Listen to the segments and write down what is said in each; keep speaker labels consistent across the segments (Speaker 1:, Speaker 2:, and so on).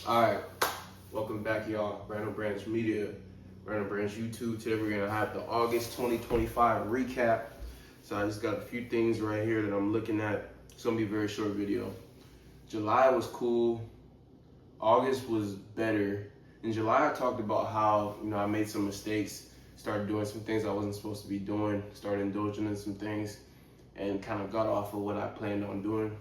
Speaker 1: Alright, welcome back y'all. Randall Branch Media, Randall Branch YouTube. Today we're gonna have the August 2025 recap. So I just got a few things right here that I'm looking at. It's gonna be a very short video. July was cool. August was better. In July I talked about how, I made some mistakes, started doing some things I wasn't supposed to be doing, started indulging in some things, and kind of got off of what I planned on doing.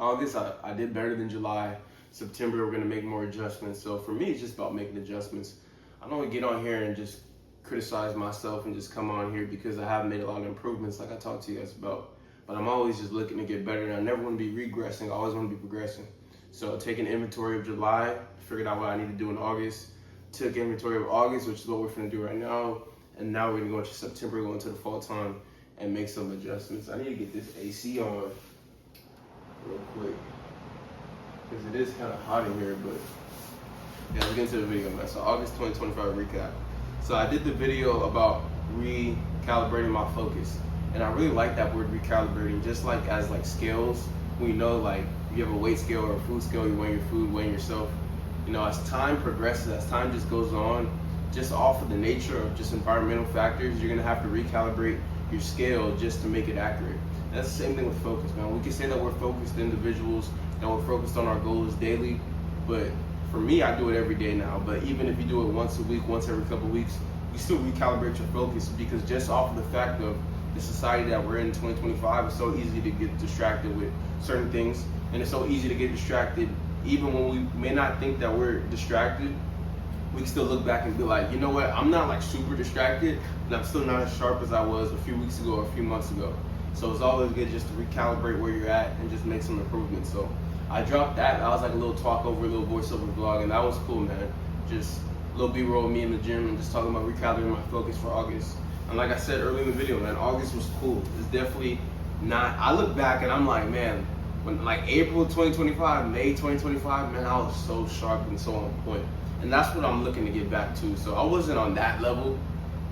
Speaker 1: August, I did better than July. September, we're gonna make more adjustments. So for me, it's just about making adjustments. I don't want to get on here and just criticize myself and just come on here because I have made a lot of improvements like I talked to you guys about. But I'm always just looking to get better, and I never want to be regressing. I always want to be progressing. So taking inventory of July, figured out what I need to do in August. Took inventory of August, which is what we're gonna do right now. And now we're gonna go into September, go into the fall time, and make some adjustments. I need to get this AC on real quick, because it is kind of hot in here, but yeah, let's get into the video, man. So August 2025 recap. So I did the video about recalibrating my focus, and I really like that word recalibrating, just like as like scales. We know like you have a weight scale or a food scale, you're weighing your food, weighing yourself. As time progresses, as time just goes on, just off of the nature of just environmental factors, you're gonna have to recalibrate your scale just to make it accurate. That's the same thing with focus, man. We can say that we're focused individuals, that we're focused on our goals daily, but for me, I do it every day now. But even if you do it once a week, once every couple of weeks, you still recalibrate your focus, because just off of the fact of the society that we're in 2025, it's so easy to get distracted with certain things, and it's so easy to get distracted even when we may not think that we're distracted. We can still look back and be like, you know what, I'm not like super distracted, but I'm still not as sharp as I was a few weeks ago or a few months ago. So it's always good just to recalibrate where you're at and just make some improvements. So I dropped that. I was like a little talk over, a little voiceover vlog, and that was cool, man. Just a little B-roll of me in the gym and just talking about recalibrating my focus for August. And like I said earlier in the video, man, August was cool. It's definitely not, I look back and I'm like, man, when like April 2025, May 2025, man, I was so sharp and so on point. And that's what I'm looking to get back to. So I wasn't on that level,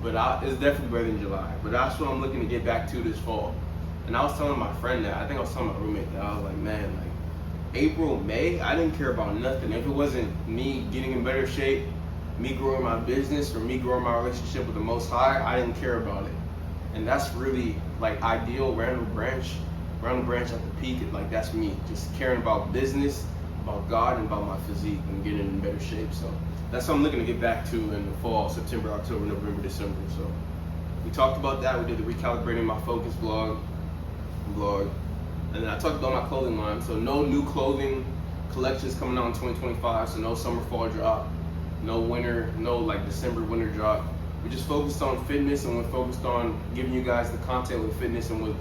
Speaker 1: but it's definitely better than July. But that's what I'm looking to get back to this fall. And I was telling my friend that, I think I was telling my roommate that, I was like, man, like April, May, I didn't care about nothing. If it wasn't me getting in better shape, me growing my business, or me growing my relationship with the Most High, I didn't care about it. And that's really like ideal Randall Branch at the peak. Like that's me, just caring about business, about God, and about my physique and getting in better shape. So that's what I'm looking to get back to in the fall, September, October, November, December. So we talked about that. We did the recalibrating my focus vlog, and then I talked about my clothing line. So no new clothing collections coming out in 2025. So no summer, fall drop, no winter, no like December winter drop. We just focused on fitness, and we're focused on giving you guys the content with fitness and with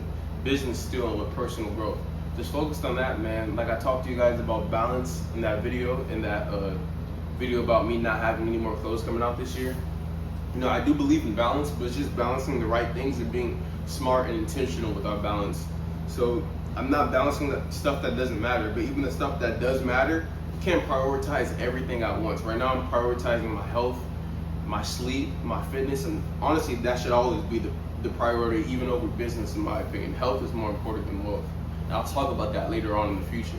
Speaker 1: business still, and with personal growth. Just focused on that, man. Like I talked to you guys about balance in that video, video about me not having any more clothes coming out this year. I do believe in balance, but it's just balancing the right things and being smart and intentional with our balance. So I'm not balancing the stuff that doesn't matter, but even the stuff that does matter, you can't prioritize everything at once. Right now I'm prioritizing my health, my sleep, my fitness, and honestly that should always be the priority, even over business in my opinion. Health is more important than wealth. And I'll talk about that later on in the future.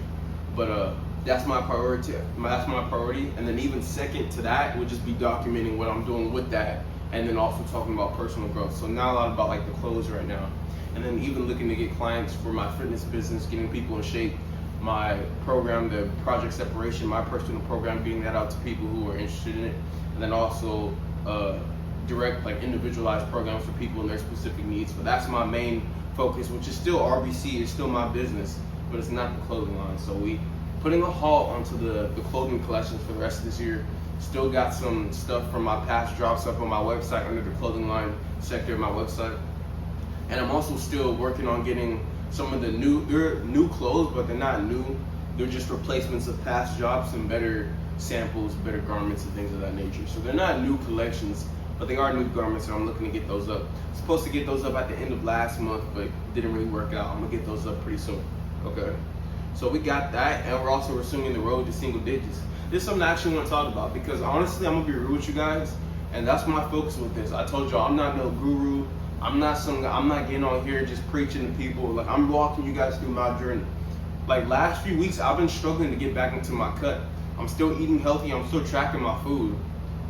Speaker 1: But that's my priority. That's my priority. And then even second to that would just be documenting what I'm doing with that, and then also talking about personal growth. So not a lot about like the clothes right now. And then even looking to get clients for my fitness business, getting people in shape, my program, the Project Separation, my personal program, getting that out to people who are interested in it. And then also direct like individualized programs for people and their specific needs. But that's my main focus, which is still RBC, it's still my business, but it's not the clothing line. So we putting a halt onto the clothing collections for the rest of this year. Still got some stuff from my past drops up on my website under the clothing line sector of my website. And I'm also still working on getting some of the new clothes, but they're not new. They're just replacements of past drops and better samples, better garments and things of that nature. So they're not new collections, but they are new garments, and I'm looking to get those up. I'm supposed to get those up at the end of last month, but didn't really work out. I'm gonna get those up pretty soon, okay? So we got that, and we're also resuming the road to single digits. This is something I actually want to talk about, because honestly, I'm gonna be real with you guys, and that's my focus with this. I told y'all I'm not no guru. I'm not getting on here just preaching to people. Like, I'm walking you guys through my journey. Like last few weeks, I've been struggling to get back into my cut. I'm still eating healthy. I'm still tracking my food,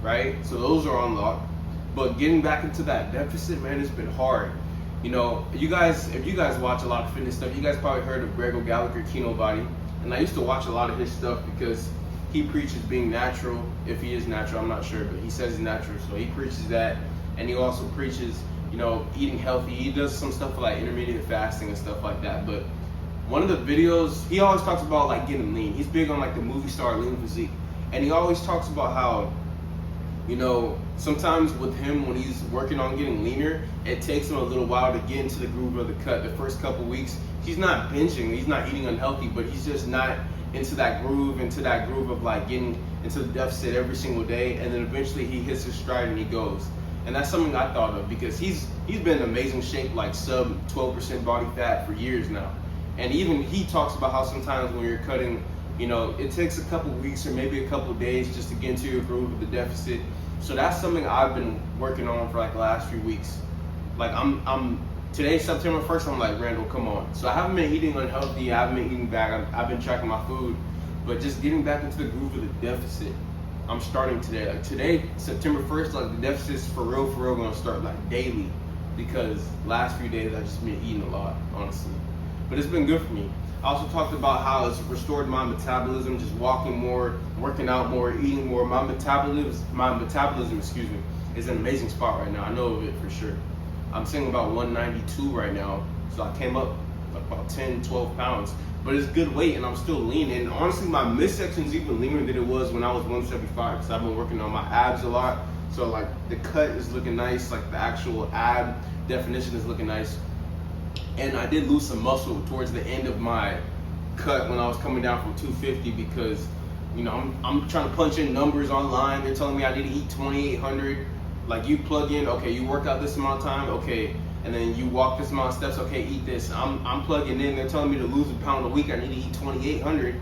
Speaker 1: right? So those are unlocked. But getting back into that deficit, man, it's been hard. You know, if you guys watch a lot of fitness stuff, you guys probably heard of Randall Gallagher, Kino Body. And I used to watch a lot of his stuff because he preaches being natural. If he is natural, I'm not sure, but he says he's natural. So he preaches that. And he also preaches, you know, eating healthy. He does some stuff like intermittent fasting and stuff like that. But one of the videos, he always talks about like getting lean. He's big on like the movie star lean physique. And he always talks about how, you know, sometimes with him when he's working on getting leaner, it takes him a little while to get into the groove of the cut. The first couple weeks, he's not binging, he's not eating unhealthy, but he's just not into that groove of like getting into the deficit every single day. And then eventually he hits his stride and he goes. And that's something I thought of because he's been in amazing shape, like sub 12% body fat for years now. And even he talks about how sometimes when you're cutting, you know, it takes a couple weeks or maybe a couple days just to get into your groove of the deficit. So that's something I've been working on for like the last few weeks. Like I'm today, September 1st, I'm like, Randall, come on. So I haven't been eating unhealthy, I haven't been eating back, I've been tracking my food, but just getting back into the groove of the deficit. I'm starting today. Like today, September 1st, like the deficit's for real gonna start like daily because last few days I've just been eating a lot, honestly. But it's been good for me. I also talked about how it's restored my metabolism, just walking more, working out more, eating more. My metabolism, excuse me, is in an amazing spot right now. I know of it for sure. I'm sitting about 192 right now, so I came up like about 10, 12 pounds. But it's good weight and I'm still lean. And honestly, my midsection's even leaner than it was when I was 175 because I've been working on my abs a lot. So like the cut is looking nice, like the actual ab definition is looking nice. And I did lose some muscle towards the end of my cut when I was coming down from 250 because, you know, I'm trying to punch in numbers online. They're telling me I need to eat 2,800. Like you plug in, okay, you work out this amount of time, okay, and then you walk this amount of steps, okay, eat this. I'm plugging in. They're telling me to lose a pound a week. I need to eat 2,800.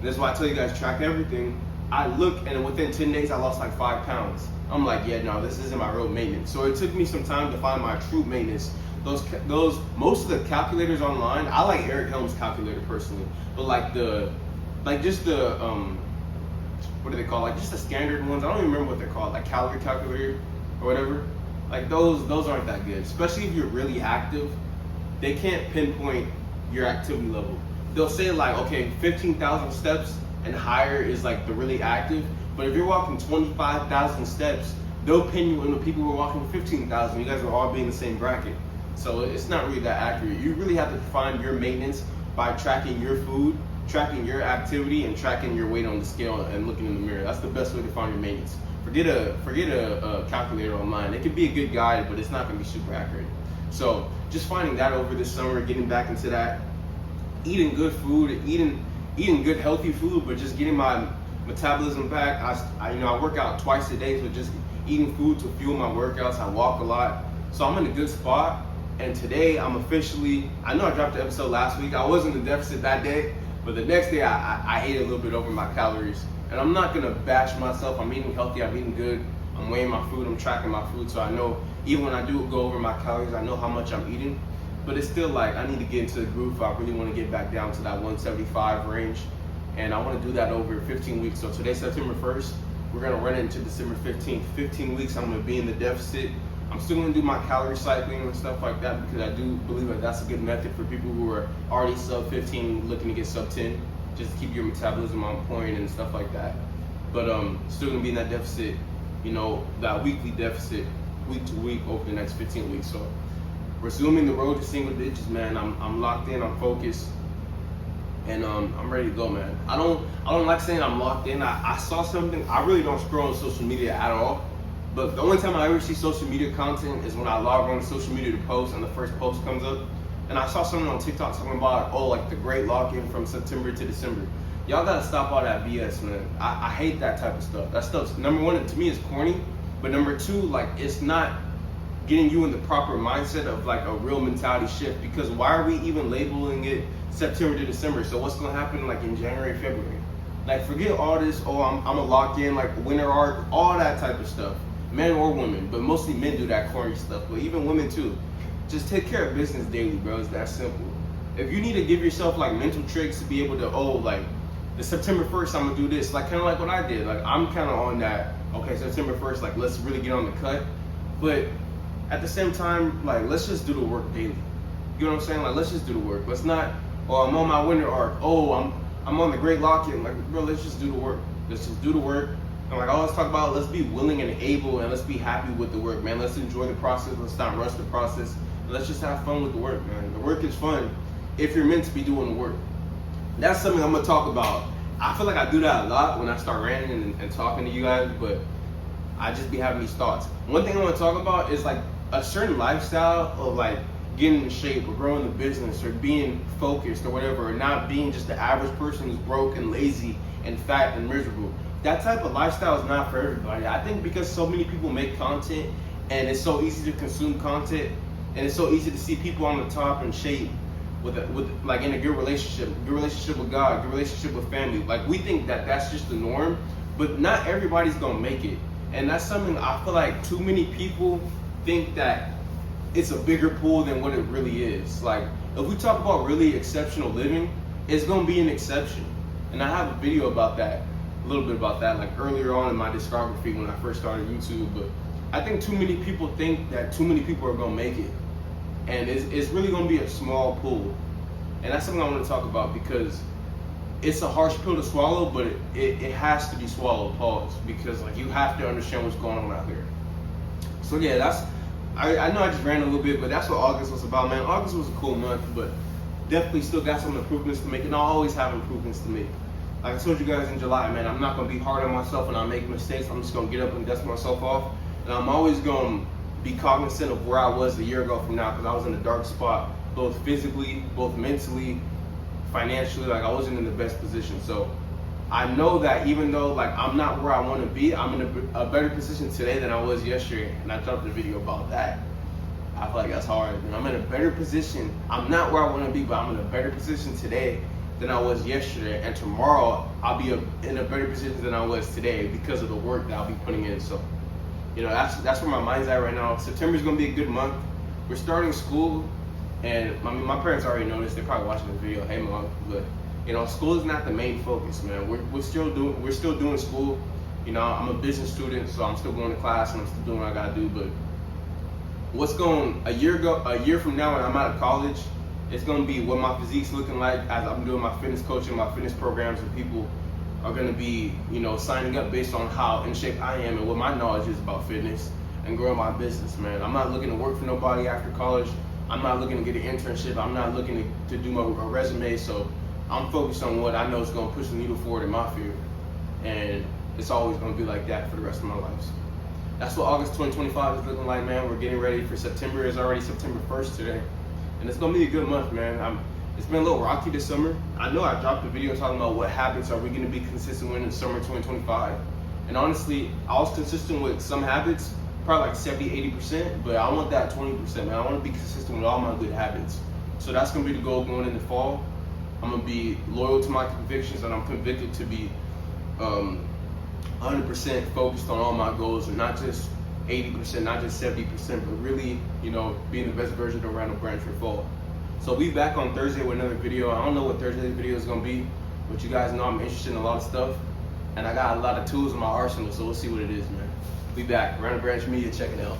Speaker 1: That's why I tell you guys, track everything. I look and within 10 days I lost like 5 pounds. I'm like, yeah, no, this isn't my real maintenance. So it took me some time to find my true maintenance. Those most of the calculators online, I like Eric Helm's calculator personally, but like just the what do they call, like just the standard ones, I don't even remember what they're called, like calorie calculator or whatever, like those aren't that good, especially if you're really active. They can't pinpoint your activity level. They'll say like, okay, 15,000 steps and higher is like the really active, but if you're walking 25,000 steps, they'll pin you in the people who are walking 15,000. You guys will all be in the same bracket. So it's not really that accurate. You really have to find your maintenance by tracking your food, tracking your activity, and tracking your weight on the scale and looking in the mirror. That's the best way to find your maintenance. Forget a calculator online. It could be a good guide, but it's not going to be super accurate. So just finding that over this summer, getting back into that, eating good food, eating good healthy food, but just getting my metabolism back. I work out twice a day, so just eating food to fuel my workouts. I walk a lot, so I'm in a good spot. And today I'm officially, I know I dropped the episode last week. I was in the deficit that day, but the next day I ate a little bit over my calories. And I'm not gonna bash myself. I'm eating healthy, I'm eating good. I'm weighing my food, I'm tracking my food. So I know even when I do go over my calories, I know how much I'm eating. But it's still like, I need to get into the groove if I really wanna get back down to that 175 range. And I wanna do that over 15 weeks. So today's September 1st, we're gonna run it into December 15th. 15 weeks, I'm gonna be in the deficit. I'm still gonna do my calorie cycling and stuff like that because I do believe that that's a good method for people who are already sub 15 looking to get sub 10, just to keep your metabolism on point and stuff like that. But still gonna be in that deficit, you know, that weekly deficit, week to week over the next 15 weeks. So resuming the road to single digits, man. I'm locked in, I'm focused, and I'm ready to go, man. I don't like saying I'm locked in. I saw something. I really don't scroll on social media at all. But the only time I ever see social media content is when I log on to social media to post and the first post comes up. And I saw something on TikTok talking about, oh, like the great lock-in from September to December. Y'all gotta stop all that BS, man. I hate that type of stuff. That stuff's, number one, to me, is corny. But number two, like, it's not getting you in the proper mindset of like a real mentality shift. Because why are we even labeling it September to December? So what's gonna happen like in January, February? Like, forget all this, oh, I'm a lock in, like winter arc, all that type of stuff. Men or women, but mostly men do that corny stuff, but even women too. Just take care of business daily, bro. It's that simple. If you need to give yourself like mental tricks to be able to, oh, like, the September 1st, I'm gonna do this. Like kind of like what I did. Like I'm kind of on that. Okay, September 1st, like let's really get on the cut. But at the same time, like let's just do the work daily. You know what I'm saying? Like let's just do the work. Let's not. Oh, I'm on my winter arc. Oh, I'm on the Great Lock-In. Like bro, let's just do the work. Let's just do the work. And like I always talk about, let's be willing and able, and let's be happy with the work, man. Let's enjoy the process. Let's not rush the process. And let's just have fun with the work, man. The work is fun if you're meant to be doing the work. That's something I'm gonna talk about. I feel like I do that a lot when I start ranting and talking to you guys, but I just be having these thoughts. One thing I want to talk about is like a certain lifestyle of like getting in shape or growing the business or being focused or whatever, or not being just the average person who's broke and lazy and fat and miserable. That type of lifestyle is not for everybody. I think because so many people make content and it's so easy to consume content and it's so easy to see people on the top in shape with like in a good relationship with God, good relationship with family. Like we think that that's just the norm, but not everybody's gonna make it. And that's something I feel like too many people think that it's a bigger pool than what it really is. Like if we talk about really exceptional living, it's gonna be an exception. And I have a video about that, a little bit about that, like earlier on in my discography when I first started YouTube. But I think too many people think that too many people are gonna make it. And it's really gonna be a small pool. And that's something I wanna talk about because it's a harsh pill to swallow, but it has to be swallowed, pause, because like you have to understand what's going on out here. So yeah, I know I just ran a little bit, but that's what August was about, man. August was a cool month, but definitely still got some improvements to make, and I always have improvements to make. Like I told you guys in July, man, I'm not gonna be hard on myself when I make mistakes. I'm just gonna get up and dust myself off, and I'm always gonna be cognizant of where I was a year ago from now, because I was in a dark spot, both physically, both mentally, financially. Like I wasn't in the best position. So I know that even though like I'm not where I want to be, I'm in a better position today than I was yesterday, and I dropped a video about that. I feel like that's hard. And I'm in a better position. I'm not where I want to be, but I'm in a better position today than I was yesterday, and tomorrow I'll be in a better position than I was today because of the work that I'll be putting in. So you know, that's where my mind's at right now. September's gonna be a good month. We're starting school, and I mean, my parents already know this. They're probably watching the video. Hey, mom, but you know, school is not the main focus, man. We're still doing school. You know, I'm a business student, so I'm still going to class and I'm still doing what I gotta do. But a year from now when I'm out of college, it's gonna be what my physique's looking like as I'm doing my fitness coaching, my fitness programs, and people are gonna be, you know, signing up based on how in shape I am and what my knowledge is about fitness and growing my business, man. I'm not looking to work for nobody after college. I'm not looking to get an internship. I'm not looking to do a resume. So I'm focused on what I know is gonna push the needle forward in my field. And it's always gonna be like that for the rest of my life. So that's what August 2025 is looking like, man. We're getting ready for September. It's already September 1st today. And it's gonna be a good month, man. It's been a little rocky this summer. I know I dropped a video talking about what habits are we gonna be consistent with in summer 2025. And honestly, I was consistent with some habits, probably like 70-80%, but I want that 20%, man. I want to be consistent with all my good habits. So that's gonna be the goal going into fall. I'm gonna be loyal to my convictions, and I'm convicted to be 100% focused on all my goals, and not just 80%, not just 70%, but really, you know, being the best version of Randall Branch for fall. So we'll be back on Thursday with another video. I don't know what Thursday's video is gonna be, but you guys know I'm interested in a lot of stuff, and I got a lot of tools in my arsenal, so we'll see what it is, man. We back. Randall Branch Media, check it out.